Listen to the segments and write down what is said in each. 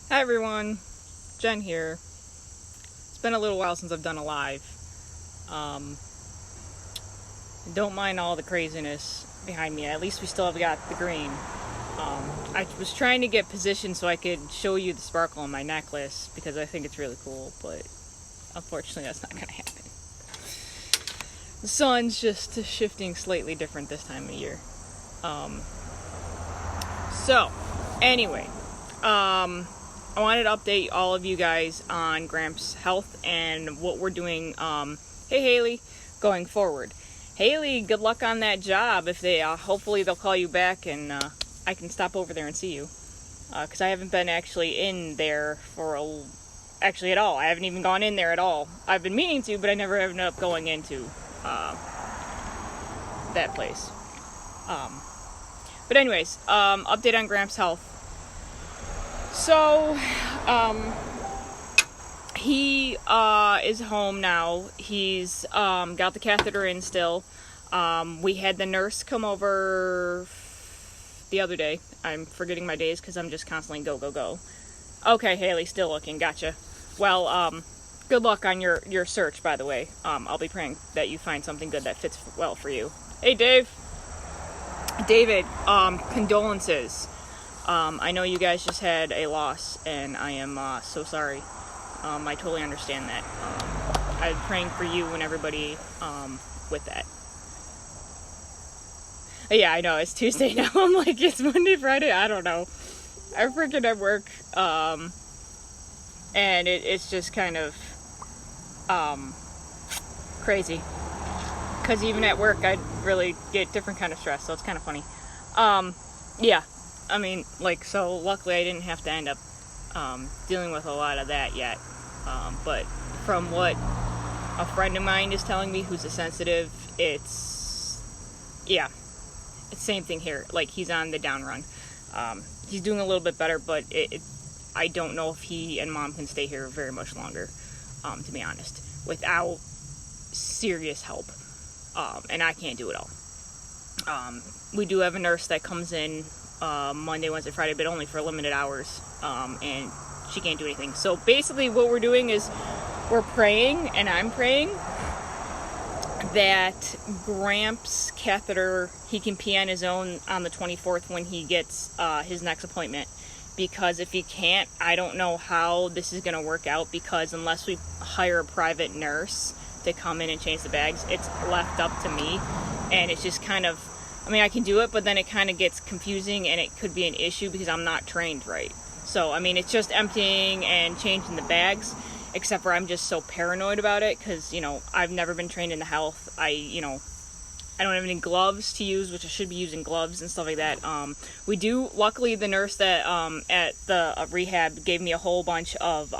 Hi everyone, Jen here. It's been a little while since I've done a live. Um, don't mind all the craziness behind me. At least we still have got the green. I was trying to get positioned so I could show you the sparkle on my necklace because I think it's really cool, but unfortunately that's not going to happen. The sun's just shifting slightly different this time of year. So, anyway, I wanted to update all of you guys on Gramps' health and what we're doing. Hey Haley, going forward. Haley, good luck on that job. If they, hopefully they'll call you back and I can stop over there and see you. Because I haven't been actually in there actually at all. I haven't even gone in there at all. I've been meaning to, but I never ended up going into that place. But anyways, update on Gramps' health. So, he is home now. He's got the catheter in still. We had the nurse come over the other day. I'm forgetting my days because I'm just constantly go. Okay, Haley, still looking. Gotcha. Well, good luck on your search, by the way. I'll be praying that you find something good that fits well for you. Hey, David, condolences. I know you guys just had a loss, and I am so sorry. I totally understand that. I'm praying for you and everybody with that. Yeah, I know, it's Tuesday now. I'm like, it's Monday, Friday, I don't know. I'm freaking at work, and it's just kind of crazy. Because even at work, I really get different kind of stress, so it's kind of funny. Yeah, I mean, so luckily I didn't have to end up dealing with a lot of that yet. But from what a friend of mine is telling me who's a sensitive, it's the same thing here. Like, he's on the down run. He's doing a little bit better, but I don't know if he and Mom can stay here very much longer, to be honest, without serious help. And I can't do it all. We do have a nurse that comes in Monday, Wednesday, Friday, but only for limited hours, and she can't do anything. So basically what we're doing is we're praying, and I'm praying that Gramps' catheter, he can pee on his own on the 24th when he gets his next appointment. Because if he can't, I don't know how this is going to work out, because unless we hire a private nurse to come in and change the bags, it's left up to me. And it's just kind of, I mean, I can do it, but then it kind of gets confusing and it could be an issue because I'm not trained right. So, I mean, it's just emptying and changing the bags, except for I'm just so paranoid about it because, I've never been trained in the health. I don't have any gloves to use, which I should be using gloves and stuff like that. We do, luckily the nurse that at the rehab gave me a whole bunch of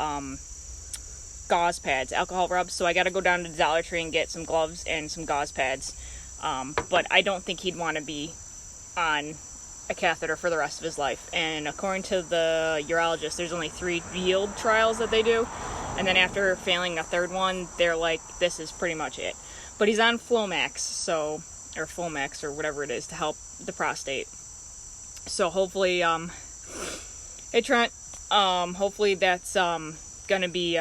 gauze pads, alcohol rubs, so I got to go down to the Dollar Tree and get some gloves and some gauze pads. But I don't think he'd want to be on a catheter for the rest of his life. And according to the urologist, there's only 3 yield trials that they do. And then after failing a third one, they're like, this is pretty much it. But he's on Flomax, or Flomax, or whatever it is, to help the prostate. So hopefully, hey Trent, hopefully that's gonna be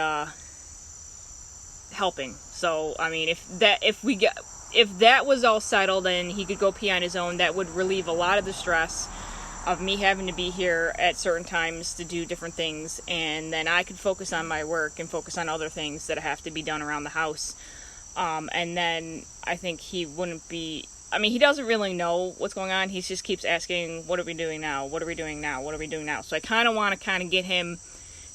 helping. So I mean, if that was all settled and he could go pee on his own, that would relieve a lot of the stress of me having to be here at certain times to do different things, and then I could focus on my work and focus on other things that have to be done around the house. And then I think he wouldn't be, I mean, he doesn't really know what's going on. He just keeps asking, what are we doing now? What are we doing now? What are we doing now? So I kind of want to get him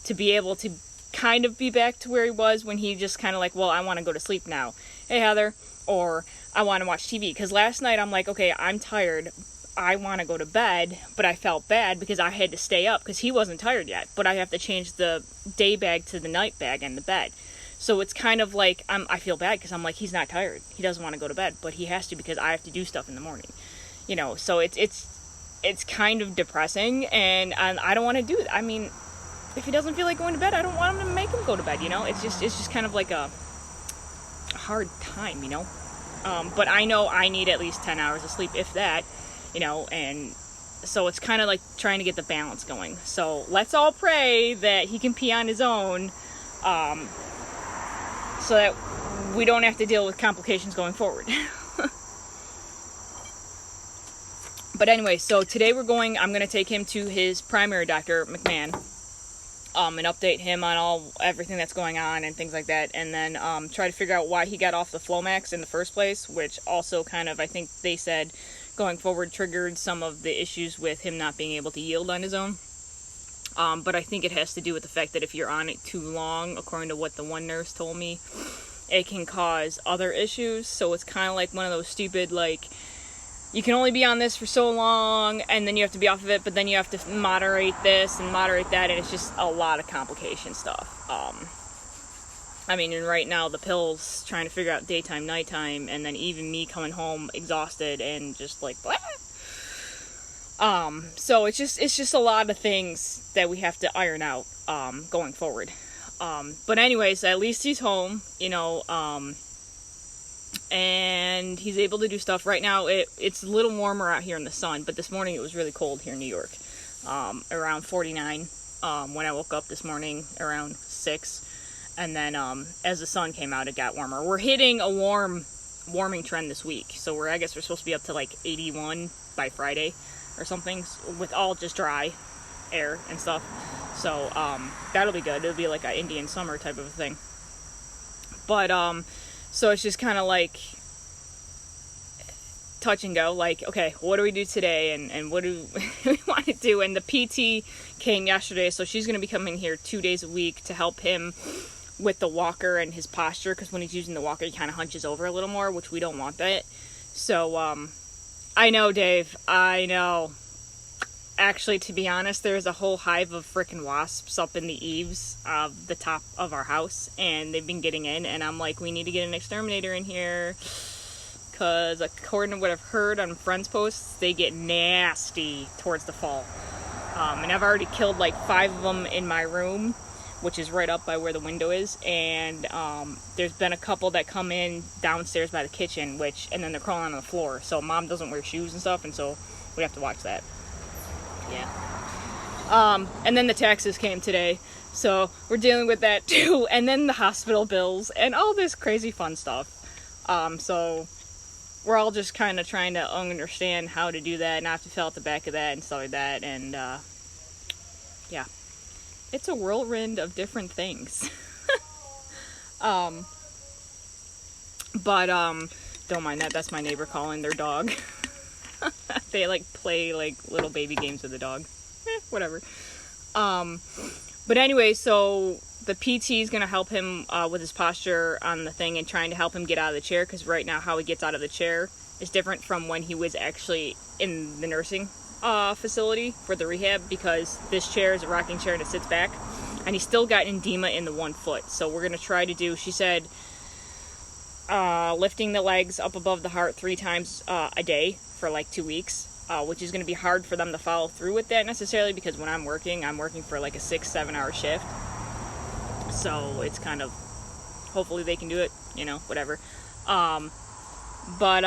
to be able to kind of be back to where he was when he just kind of like, well, I want to go to sleep now. Hey, Heather. Or I want to watch TV. Because last night I'm like, okay, I'm tired. I want to go to bed, but I felt bad because I had to stay up because he wasn't tired yet. But I have to change the day bag to the night bag in the bed. So it's kind of like, I feel bad because I'm like, he's not tired. He doesn't want to go to bed, but he has to because I have to do stuff in the morning. So it's kind of depressing, and I don't want to do it. I mean, if he doesn't feel like going to bed, I don't want him to make him go to bed, It's just kind of like a hard time, But I know I need at least 10 hours of sleep, if that, and So it's kind of like trying to get the balance going. So let's all pray that he can pee on his own, so that we don't have to deal with complications going forward. But anyway, so today I'm going to take him to his primary doctor, McMahon, and update him on everything that's going on and things like that, and then try to figure out why he got off the Flomax in the first place, which also kind of, I think they said, going forward triggered some of the issues with him not being able to yield on his own. But I think it has to do with the fact that if you're on it too long, according to what the one nurse told me, it can cause other issues. So it's kind of like one of those stupid, like, you can only be on this for so long, and then you have to be off of it, but then you have to moderate this and moderate that, and it's just a lot of complication stuff. I mean, and right now the pills, trying to figure out daytime, nighttime, and then even me coming home exhausted and just like, blah. So it's just a lot of things that we have to iron out, going forward. But anyways, at least he's home, and he's able to do stuff. Right now it's a little warmer out here in the sun, but this morning it was really cold here in New York, around 49 when I woke up this morning, around 6, and then as the sun came out it got warmer. We're hitting a warming trend this week, so I guess we're supposed to be up to like 81 by Friday or something, with all just dry air and stuff. So that'll be good. It'll be like an Indian summer type of a thing. But so it's just kind of like touch and go, like, okay, what do we do today, and what do we want to do? And the PT came yesterday, so she's going to be coming here 2 days a week to help him with the walker and his posture, because when he's using the walker he kind of hunches over a little more, which we don't want that. So I know, Dave, I know. Actually, to be honest, there's a whole hive of frickin' wasps up in the eaves of the top of our house, and they've been getting in, and I'm like, we need to get an exterminator in here, because according to what I've heard on friends' posts, they get nasty towards the fall. And I've already killed like 5 of them in my room, which is right up by where the window is, and there's been a couple that come in downstairs by the kitchen, and then they're crawling on the floor, so Mom doesn't wear shoes and stuff, and so we have to watch that. Yeah. And then the taxes came today, so we're dealing with that too, and then the hospital bills and all this crazy fun stuff. So we're all just kind of trying to understand how to do that, and I have to fill out the back of that and stuff like that, and yeah, it's a whirlwind of different things. But don't mind that. That's my neighbor calling their dog. They like play like little baby games with the dog. Whatever. But anyway, so the PT is going to help him with his posture on the thing and trying to help him get out of the chair, because right now how he gets out of the chair is different from when he was actually in the nursing facility for the rehab, because this chair is a rocking chair and it sits back, and he's still got edema in the one foot. So we're going to try to do, she said, lifting the legs up above the heart 3 times a day for like 2 weeks, which is going to be hard for them to follow through with that necessarily, because when I'm working for like a 6-7 hour shift, so it's kind of, hopefully they can do it, whatever. But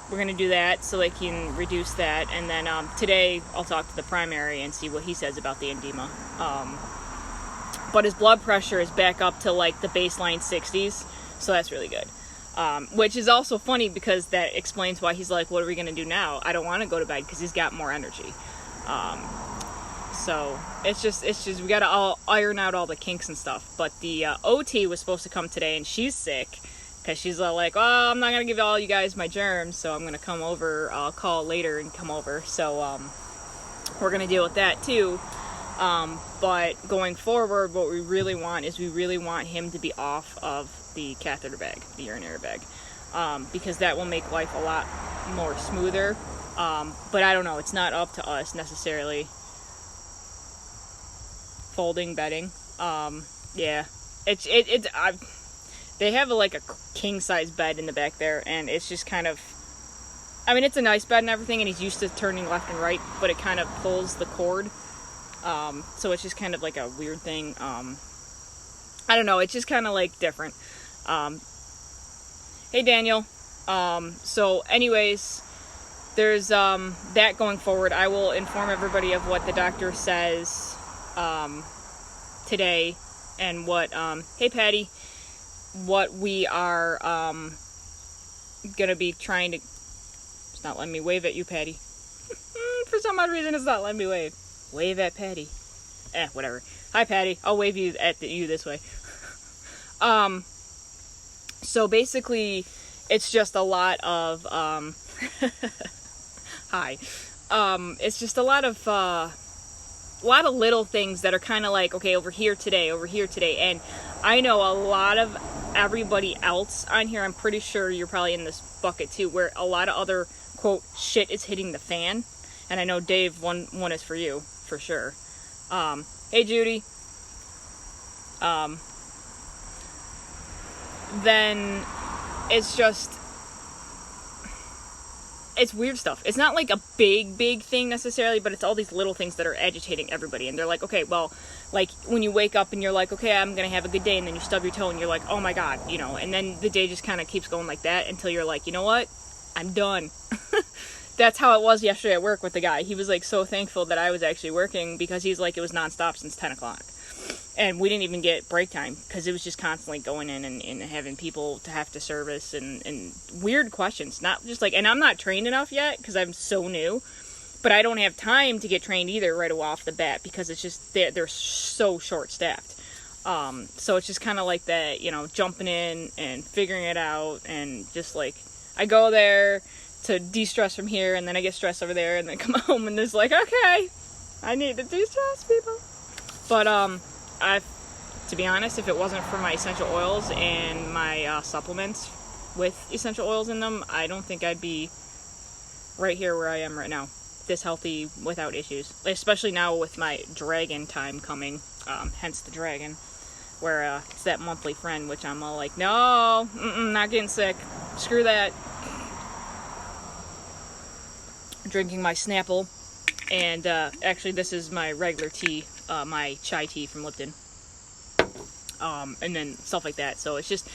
we're going to do that so they can reduce that, and then today I'll talk to the primary and see what he says about the edema. But his blood pressure is back up to like the baseline 60s, so that's really good. Which is also funny, because that explains why he's like, what are we going to do now? I don't want to go to bed, because he's got more energy. So it's just we got to all iron out all the kinks and stuff. But the OT was supposed to come today, and she's sick, because she's like, oh, I'm not going to give all you guys my germs, so I'm going to come over. I'll call later and come over. So we're going to deal with that too. But going forward, what we really want is him to be off of the catheter bag, the urinary bag, because that will make life a lot more smoother. But I don't know, it's not up to us necessarily. Folding bedding, yeah, they have like a king size bed in the back there, and it's just kind of, I mean, it's a nice bed and everything, and he's used to turning left and right, but it kind of pulls the cord. So it's just kind of like a weird thing. I don't know, it's just kind of like different. Hey Daniel. So anyways, there's that going forward. I will inform everybody of what the doctor says today, and what hey Patty, what we are gonna be trying to. It's not letting me wave at you, Patty. For some odd reason, it's not letting me wave at Patty. Whatever. Hi Patty, I'll wave you at you this way. So basically it's just a lot of hi. It's just a lot of little things that are kind of like, okay, over here today, and I know a lot of everybody else on here, I'm pretty sure you're probably in this bucket too, where a lot of other quote shit is hitting the fan. And I know Dave, one is for you for sure. Hey Judy. Then it's just, it's weird stuff. It's not like a big thing necessarily, but it's all these little things that are agitating everybody. And they're like, okay, well, like when you wake up and you're like, okay, I'm gonna have a good day, and then you stub your toe and you're like, oh my god, you know, and then the day just kind of keeps going like that until you're like, you know what, I'm done. That's how it was yesterday at work with the guy. He was like so thankful that I was actually working, because he's like, it was nonstop since 10 o'clock. And we didn't even get break time, because it was just constantly going in and having people to have to service and weird questions. Not just like, and I'm not trained enough yet because I'm so new, but I don't have time to get trained either right off the bat, because it's just, they're so short staffed. So it's just kind of like that, you know, jumping in and figuring it out, and just like, I go there to de-stress from here, and then I get stressed over there, and then come home and it's like, okay, I need to de-stress, people. But to be honest, if it wasn't for my essential oils and my supplements with essential oils in them, I don't think I'd be right here where I am right now, this healthy without issues. Especially now with my dragon time coming, hence the dragon, where it's that monthly friend, which I'm all like, no, not getting sick, screw that. Drinking my Snapple, and actually this is my regular tea, my chai tea from Lipton, and then stuff like that. So it's just,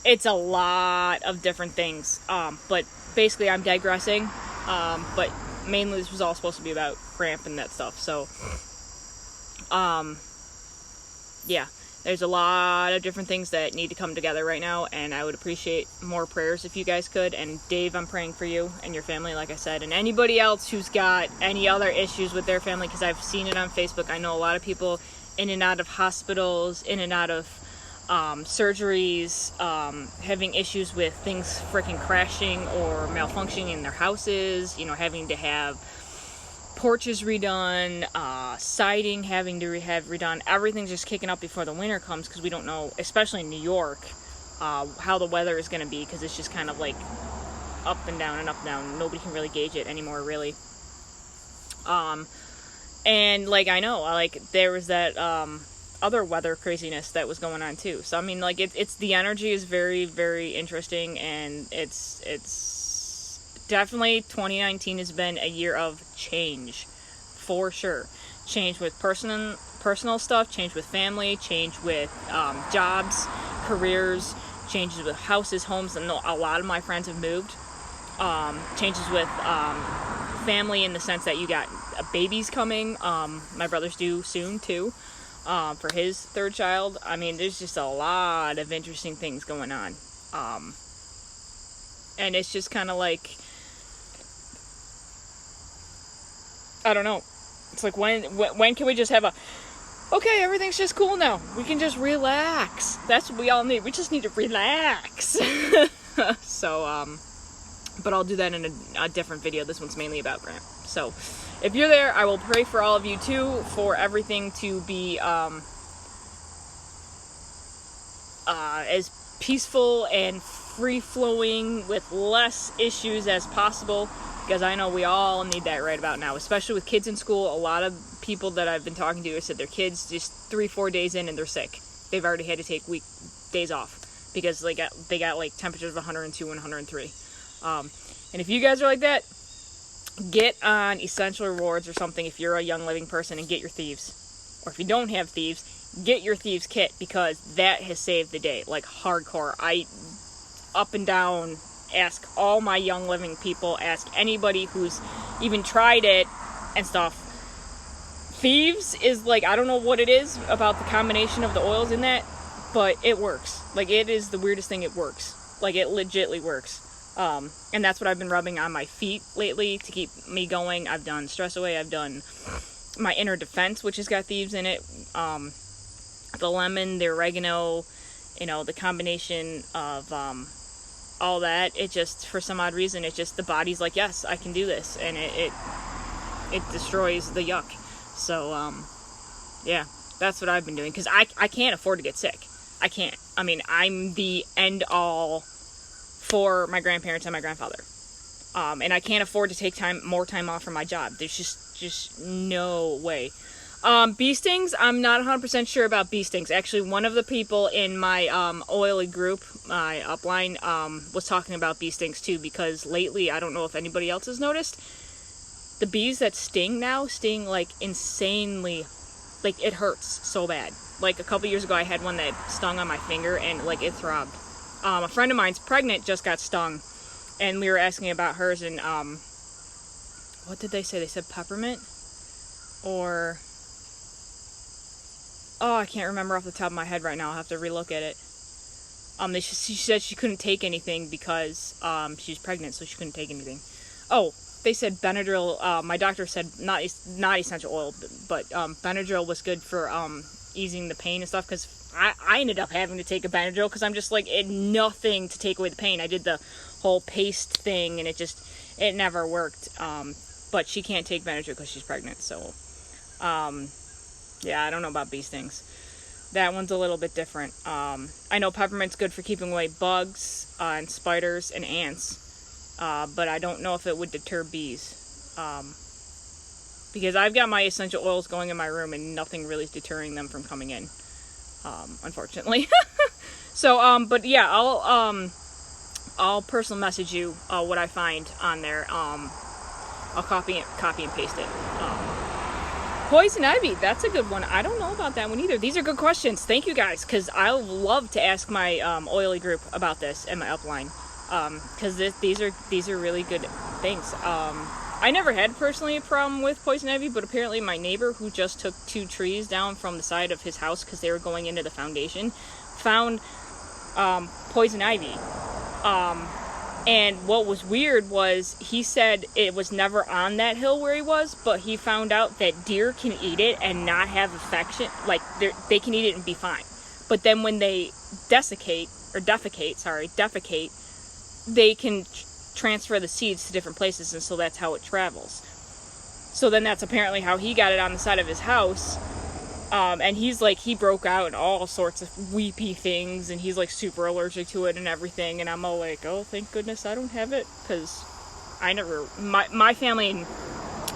it's a lot of different things, but basically I'm digressing, but mainly this was all supposed to be about cramp and that stuff. So yeah, there's a lot of different things that need to come together right now, and I would appreciate more prayers if you guys could. And Dave, I'm praying for you and your family, like I said, and anybody else who's got any other issues with their family, because I've seen it on Facebook. I know a lot of people in and out of hospitals, in and out of surgeries, having issues with things freaking crashing or malfunctioning in their houses, you know, having to have porches redone, siding having to have redone. Everything's just kicking up before the winter comes, because we don't know, especially in New York, how the weather is going to be, because it's just kind of like up and down and up and down. Nobody can really gauge it anymore, really. And like, I know, like there was that other weather craziness that was going on too. So I mean, like it's the energy is very, very interesting, and it's definitely 2019 has been a year of change, for sure. Change with personal stuff, change with family, change with jobs, careers, changes with houses, homes, and a lot of my friends have moved. Changes with family, in the sense that you got babies coming. My brother's due soon too, for his third child. I mean, there's just a lot of interesting things going on. And it's just kind of like, I don't know. It's like, when can we just have okay, everything's just cool now. We can just relax. That's what we all need. We just need to relax. So, but I'll do that in a different video. This one's mainly about Grant. So, if you're there, I will pray for all of you too, for everything to be as peaceful and free-flowing with less issues as possible. Because I know we all need that right about now, especially with kids in school. A lot of people that I've been talking to said their kids just 3-4 days in and they're sick. They've already had to take days off because they got like temperatures of 102 and 103. And if you guys are like that, get on Essential Rewards or something if you're a Young Living person, and get your Thieves. Or if you don't have Thieves, get your Thieves kit, because that has saved the day, like hardcore. Up and down ask all my young living people, ask anybody who's even tried it and stuff. Thieves is like, I don't know what it is about the combination of the oils in that, but it works. Like, it is the weirdest thing, it works. Like, it legitly works. And that's what I've been rubbing on my feet lately to keep me going. I've done Stress Away, I've done my Inner Defense, which has got thieves in it. The lemon, the oregano, you know, the combination of all that. It just, for some odd reason, it just, the body's like, yes, I can do this, and it destroys the yuck. So yeah, that's what I've been doing, because I can't afford to get sick. I can't. I mean, I'm the end all for my grandparents and my grandfather, and I can't afford to take more time off from my job. There's just no way. Bee stings, I'm not 100% sure about bee stings. Actually, one of the people in my oily group, my upline, was talking about bee stings too, because lately, I don't know if anybody else has noticed, the bees that sting now sting like insanely, like it hurts so bad. Like a couple years ago, I had one that stung on my finger and like it throbbed. A friend of mine's pregnant, just got stung, and we were asking about hers, and what did they say? They said peppermint, or oh, I can't remember off the top of my head right now. I'll have to relook at it. She said she couldn't take anything because she's pregnant, so she couldn't take anything. Oh, they said Benadryl. My doctor said not essential oil, but Benadryl was good for easing the pain and stuff, because I ended up having to take a Benadryl because I'm just like, nothing to take away the pain. I did the whole paste thing, and it never worked. But she can't take Benadryl because she's pregnant, so yeah, I don't know about bee stings. That one's a little bit different. I know peppermint's good for keeping away bugs and spiders and ants, but I don't know if it would deter bees. Because I've got my essential oils going in my room and nothing really is deterring them from coming in, unfortunately. So, but yeah, I'll personal message you what I find on there. I'll copy and paste it. Poison ivy, that's a good one. I don't know about that one either. These are good questions. Thank you guys, because I love to ask my oily group about this and my upline, because these are really good things. I never had personally a problem with poison ivy, but apparently my neighbor, who just took 2 trees down from the side of his house because they were going into the foundation, found poison ivy. And what was weird was, he said it was never on that hill where he was, but he found out that deer can eat it and not have affection. Like, they can eat it and be fine. But then when they defecate, they can transfer the seeds to different places, and so that's how it travels. So then that's apparently how he got it on the side of his house. And he's like, he broke out in all sorts of weepy things, and he's like super allergic to it and everything, and I'm all like, oh, thank goodness I don't have it, because my family, and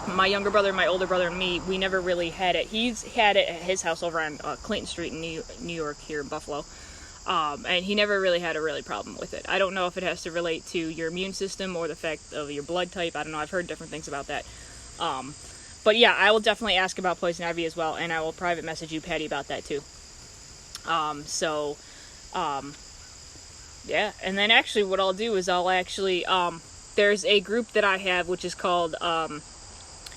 my younger brother, my older brother, and me, we never really had it. He's had it at his house over on Clayton Street in New York, here in Buffalo, and he never really had a really problem with it. I don't know if it has to relate to your immune system or the fact of your blood type. I don't know, I've heard different things about that. But yeah, I will definitely ask about poison ivy as well, and I will private message you, Patty, about that too. Yeah, and then actually what I'll do is I'll actually, there's a group that I have which is called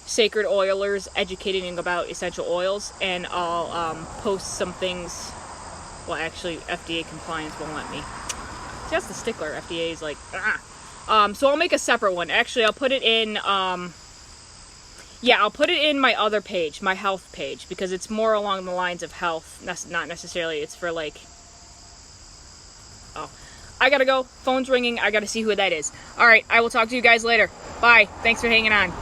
Sacred Oilers Educating About Essential Oils, and I'll post some things. Well, actually, FDA compliance won't let me. See, that's the stickler. FDA is like, so I'll make a separate one. Actually, I'll put it in, yeah, I'll put it in my other page, my health page, because it's more along the lines of health, not necessarily, it's for like, oh, I gotta go, phone's ringing, I gotta see who that is. Alright, I will talk to you guys later. Bye, thanks for hanging on.